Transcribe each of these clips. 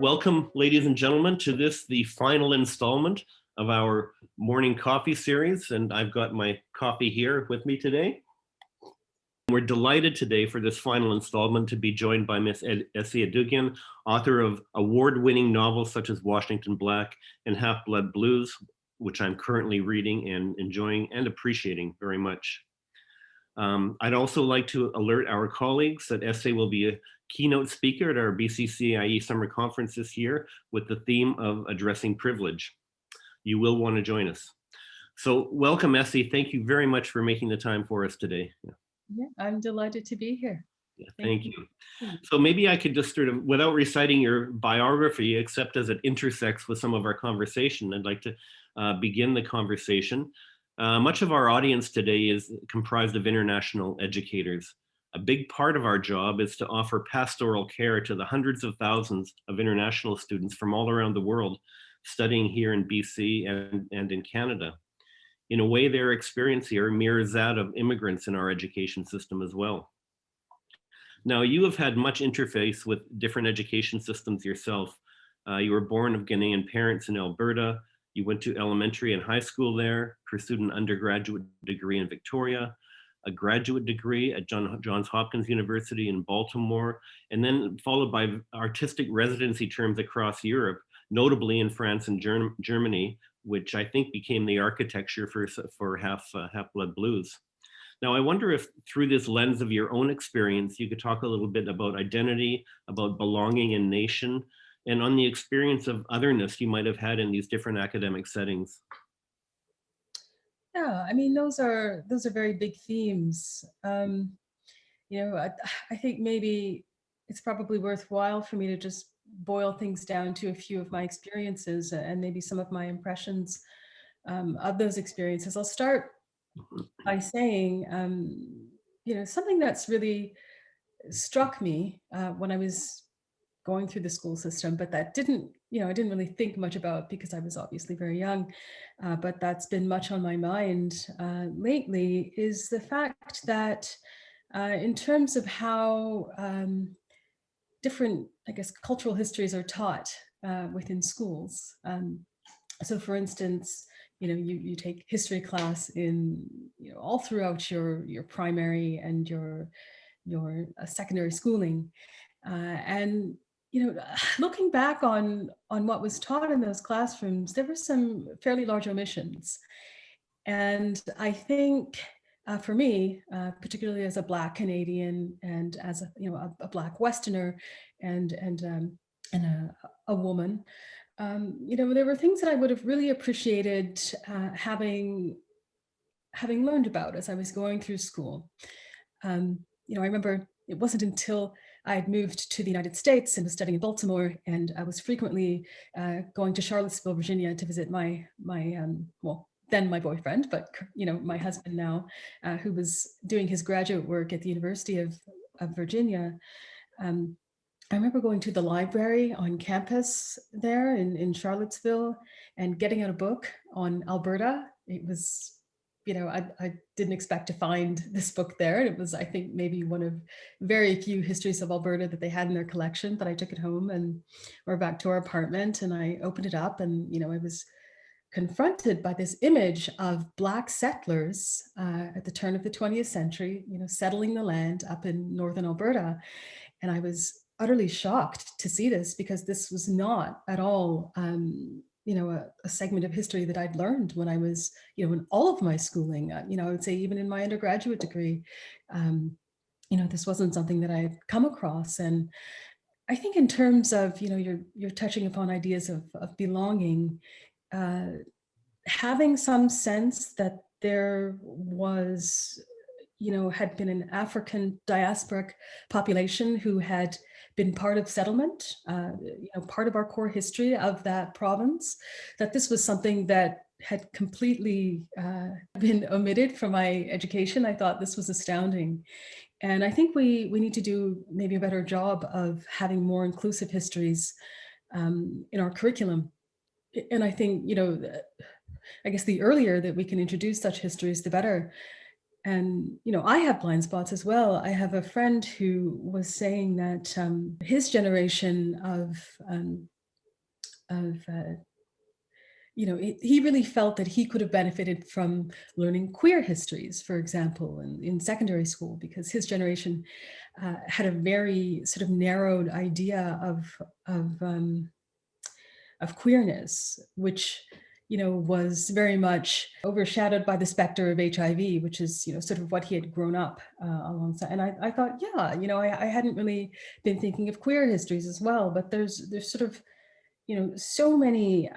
Welcome, ladies and gentlemen, to the final installment of our morning coffee series. And I've got my coffee here with me today. We're delighted today for this final installment to be joined by Miss Esi Edugyan, author of award-winning novels such as Washington Black and Half-Blood Blues, which I'm currently reading and enjoying and appreciating very much. I'd also like to alert our colleagues that Esi will be a keynote speaker at our BCCIE Summer Conference this year with the theme of addressing privilege. You will want to join us. So welcome, Esi. Thank you very much for making the time for us today. Yeah, I'm delighted to be here. Yeah, thank you. So maybe I could just sort of, without reciting your biography, except as it intersects with some of our conversation, I'd like to begin the conversation. Much of our audience today is comprised of international educators. A big part of our job is to offer pastoral care to the hundreds of thousands of international students from all around the world studying here in BC and in Canada. In a way, their experience here mirrors that of immigrants in our education system as well. Now, you have had much interface with different education systems yourself. You were born of Ghanaian parents in Alberta. You went to elementary and high school there, pursued an undergraduate degree in Victoria, a graduate degree at Johns Hopkins University in Baltimore, and then followed by artistic residency terms across Europe, notably in France and Germany, which I think became the architecture for Half-Blood Blues. Now, I wonder if through this lens of your own experience, you could talk a little bit about identity, about belonging and nation, and on the experience of otherness you might have had in these different academic settings. Yeah, I mean, those are very big themes. You know, I think maybe it's probably worthwhile for me to just boil things down to a few of my experiences and maybe some of my impressions of those experiences. I'll start by saying, you know, something that's really struck me when I was going through the school system, but that didn't, you know, I didn't really think much about because I was obviously very young, but that's been much on my mind lately, is the fact that in terms of how different, I guess, cultural histories are taught within schools. So for instance, you know, you take history class in, you know, all throughout your primary and your secondary schooling. And you know, looking back on what was taught in those classrooms, there were some fairly large omissions. And I think for me, particularly as a Black Canadian and as a, you know, a Black Westerner and a woman, you know, there were things that I would have really appreciated having learned about as I was going through school. You know, I remember it wasn't until I had moved to the United States and was studying in Baltimore, and I was frequently going to Charlottesville, Virginia, to visit my well, then my boyfriend, but you know, my husband now, who was doing his graduate work at the University of Virginia. I remember going to the library on campus there in Charlottesville and getting out a book on Alberta. It was, you know, I didn't expect to find this book there. It was, I think, maybe one of very few histories of Alberta that they had in their collection, but I took it home and we're back to our apartment and I opened it up and, you know, I was confronted by this image of Black settlers at the turn of the 20th century, you know, settling the land up in northern Alberta. And I was utterly shocked to see this because this was not at all you know, a segment of history that I'd learned when I was, you know, in all of my schooling, you know, I would say even in my undergraduate degree, you know, this wasn't something that I had come across. And I think in terms of, you know, you're touching upon ideas of belonging, having some sense that there was, you know, had been an African diasporic population who had been part of settlement, you know, part of our core history of that province, that this was something that had completely been omitted from my education. I thought this was astounding. And I think we need to do maybe a better job of having more inclusive histories in our curriculum. And I think, you know, I guess the earlier that we can introduce such histories, the better. And, you know, I have blind spots as well. I have a friend who was saying that his generation of of he really felt that he could have benefited from learning queer histories, for example, in secondary school, because his generation had a very sort of narrowed idea of queerness, which was very much overshadowed by the specter of HIV, which is sort of what he had grown up alongside. And I thought, yeah, I hadn't really been thinking of queer histories as well, but there's sort of so many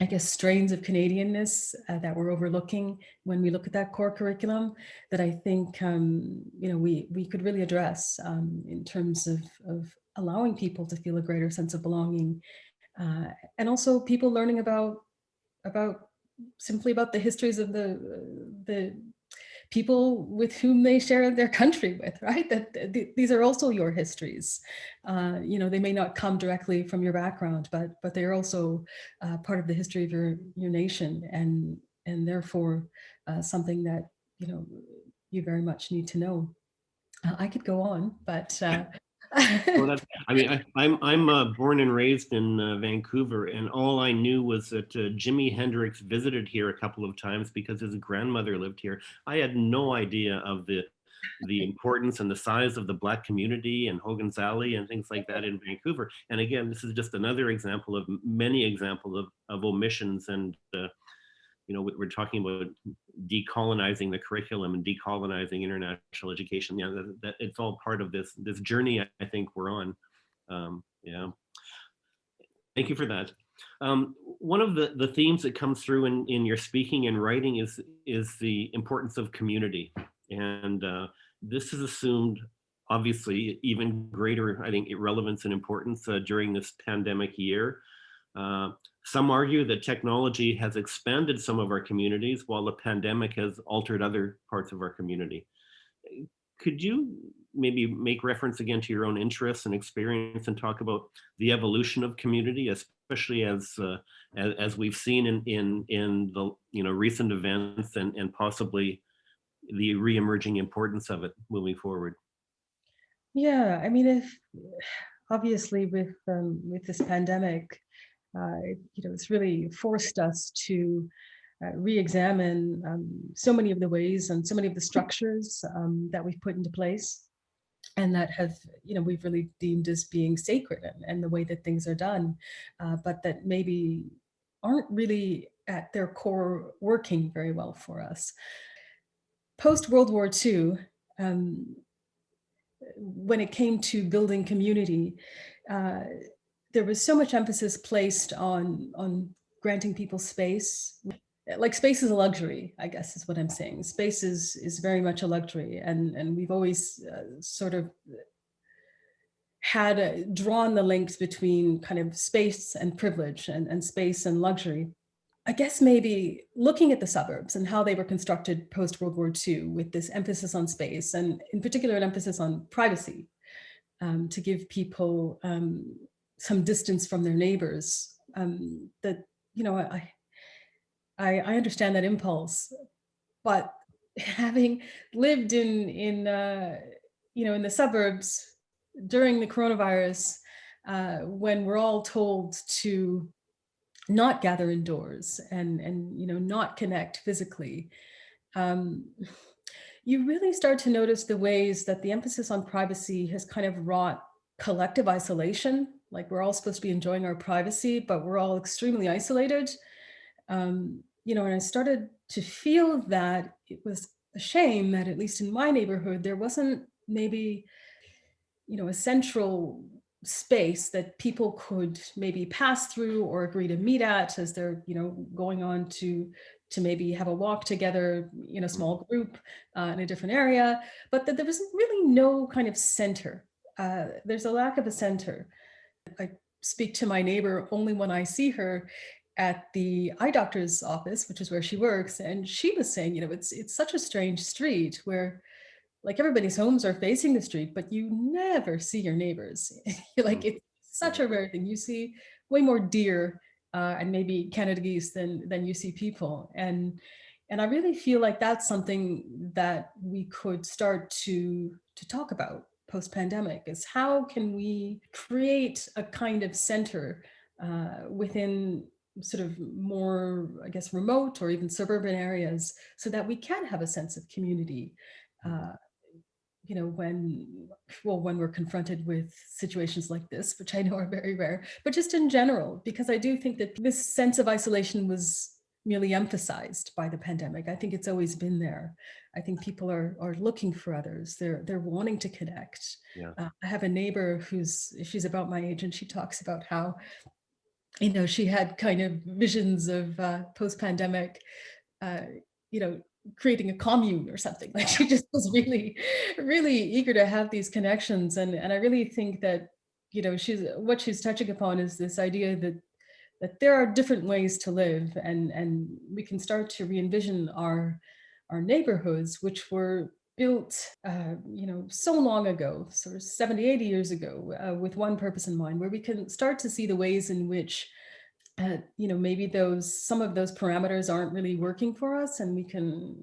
I guess strains of Canadianness that we're overlooking when we look at that core curriculum that I think we could really address in terms of allowing people to feel a greater sense of belonging, and also people learning about simply about the histories of the people with whom they share their country with, right? That these are also your histories. They may not come directly from your background, but they are also part of the history of your nation, and therefore something that you very much need to know. I could go on, but Well, that's, I mean, I'm born and raised in Vancouver, and all I knew was that Jimi Hendrix visited here a couple of times because his grandmother lived here. I had no idea of the importance and the size of the Black community and Hogan's Alley and things like that in Vancouver. And again, this is just another example of many examples of omissions. And we're talking about decolonizing the curriculum and decolonizing international education. Yeah, that it's all part of this journey I think we're on. Yeah, thank you for that. One of the themes that comes through in your speaking and writing is the importance of community, and this is assumed obviously even greater, I think, relevance and importance during this pandemic year. Some argue that technology has expanded some of our communities while the pandemic has altered other parts of our community. Could you maybe make reference again to your own interests and experience and talk about the evolution of community, especially as we've seen in the recent events and possibly the re-emerging importance of it moving forward? Yeah, I mean, if obviously with this pandemic, it's really forced us to re-examine so many of the ways and so many of the structures that we've put into place, and that have we've really deemed as being sacred, and the way that things are done, but that maybe aren't really at their core working very well for us. Post World War II, when it came to building community, uh, there was so much emphasis placed on granting people space. Like space is a luxury, I guess is what I'm saying. Space is very much a luxury, and we've always sort of had drawn the links between kind of space and privilege, and space and luxury. I guess maybe looking at the suburbs and how they were constructed post World War II, with this emphasis on space, and in particular an emphasis on privacy, to give people some distance from their neighbors. That I understand that impulse, but having lived in the suburbs during the coronavirus, when we're all told to not gather indoors and not connect physically, um, you really start to notice the ways that the emphasis on privacy has kind of wrought collective isolation. Like we're all supposed to be enjoying our privacy, but we're all extremely isolated. And I started to feel that it was a shame that, at least in my neighborhood, there wasn't maybe a central space that people could maybe pass through or agree to meet at as they're going on to maybe have a walk together in a small group in a different area, but that there was really no kind of center. There's a lack of a center. I speak to my neighbor only when I see her at the eye doctor's office, which is where she works, and she was saying, it's such a strange street where like everybody's homes are facing the street, but you never see your neighbors. Like it's such a rare thing. You see way more deer and maybe Canada geese than you see people. And I really feel like that's something that we could start to talk about post-pandemic, is how can we create a kind of center within sort of more, I guess, remote or even suburban areas, so that we can have a sense of community. Uh, when we're confronted with situations like this, which I know are very rare, but just in general, because I do think that this sense of isolation was merely emphasized by the pandemic. I think it's always been there. I think people are looking for others. They're wanting to connect. Yeah. I have a neighbor she's about my age, and she talks about how, she had kind of visions of post-pandemic, uh, you know, creating a commune or something. Like, she just was really, really eager to have these connections. And I really think that, she's touching upon is this idea that there are different ways to live, and we can start to re-envision our neighborhoods, which were built, so long ago, sort of 70, 80 years ago, with one purpose in mind, where we can start to see the ways in which maybe some of those parameters aren't really working for us, and we can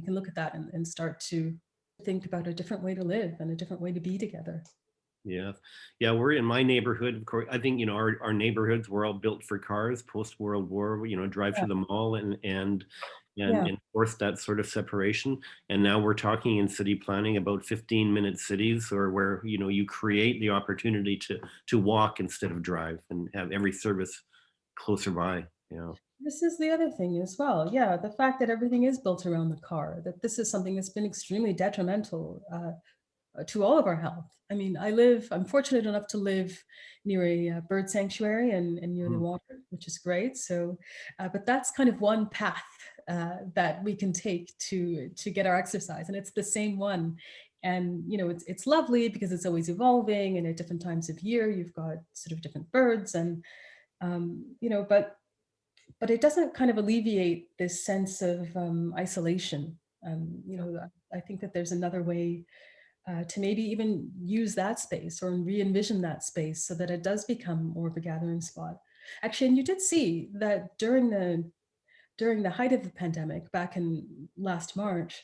look at that and start to think about a different way to live and a different way to be together. Yeah. Yeah. We're in my neighborhood. Of course, I think, our neighborhoods were all built for cars post World War, drive Yeah, to the mall and yeah, enforce that sort of separation. And now we're talking in city planning about 15-minute cities, or where, you create the opportunity to walk instead of drive, and have every service closer by. this is the other thing as well. Yeah, the fact that everything is built around the car, that this is something that's been extremely detrimental to all of our health. I mean, I'm fortunate enough to live near a bird sanctuary and near the Mhm. water, which is great. So, but that's kind of one path that we can take to get our exercise, and it's the same one. And it's lovely because it's always evolving, and at different times of year, you've got sort of different birds, and but it doesn't kind of alleviate this sense of isolation. I think that there's another way to maybe even use that space or re-envision that space so that it does become more of a gathering spot. Actually, and you did see that during the height of the pandemic back in last March,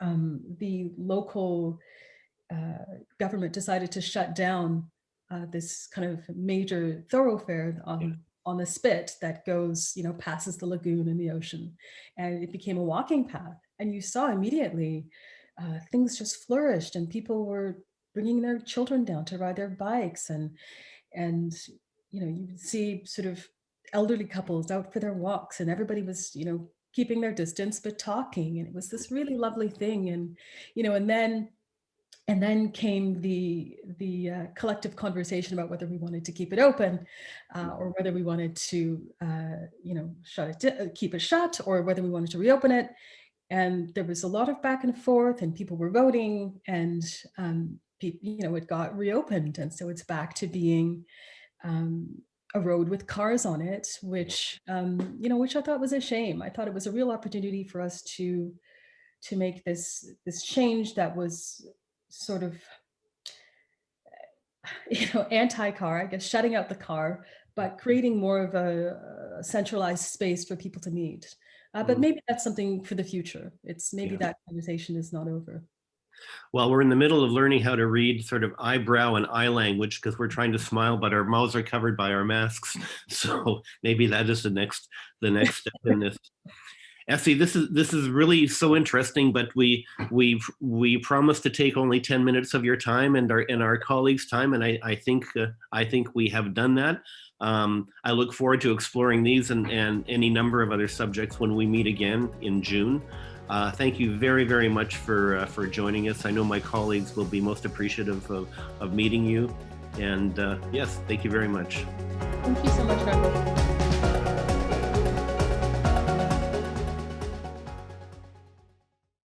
the local government decided to shut down this kind of major thoroughfare Yeah. on the spit that goes, passes the lagoon and the ocean, and it became a walking path. And you saw immediately things just flourished, and people were bringing their children down to ride their bikes, and you would see sort of elderly couples out for their walks, and everybody was keeping their distance but talking, and it was this really lovely thing. And and then came the collective conversation about whether we wanted to keep it open, or whether we wanted to, keep it shut, or whether we wanted to reopen it. And there was a lot of back and forth, and people were voting, and it got reopened, and so it's back to being um, a road with cars on it, which I thought was a shame. I thought it was a real opportunity for us to make this change that was sort of anti-car, I guess, shutting out the car, but creating more of a centralized space for people to meet. But Mhm. maybe that's something for the future. It's maybe Yeah. that conversation is not over. Well, we're in the middle of learning how to read sort of eyebrow and eye language, because we're trying to smile, but our mouths are covered by our masks. So maybe that is the next step in this. Essie, this is really so interesting, but we promised to take only 10 minutes of your time and our colleagues' time, and I think we have done that. I look forward to exploring these and any number of other subjects when we meet again in June. Thank you very, very much for joining us. I know my colleagues will be most appreciative of meeting you. And yes, thank you very much. Thank you so much, Randall.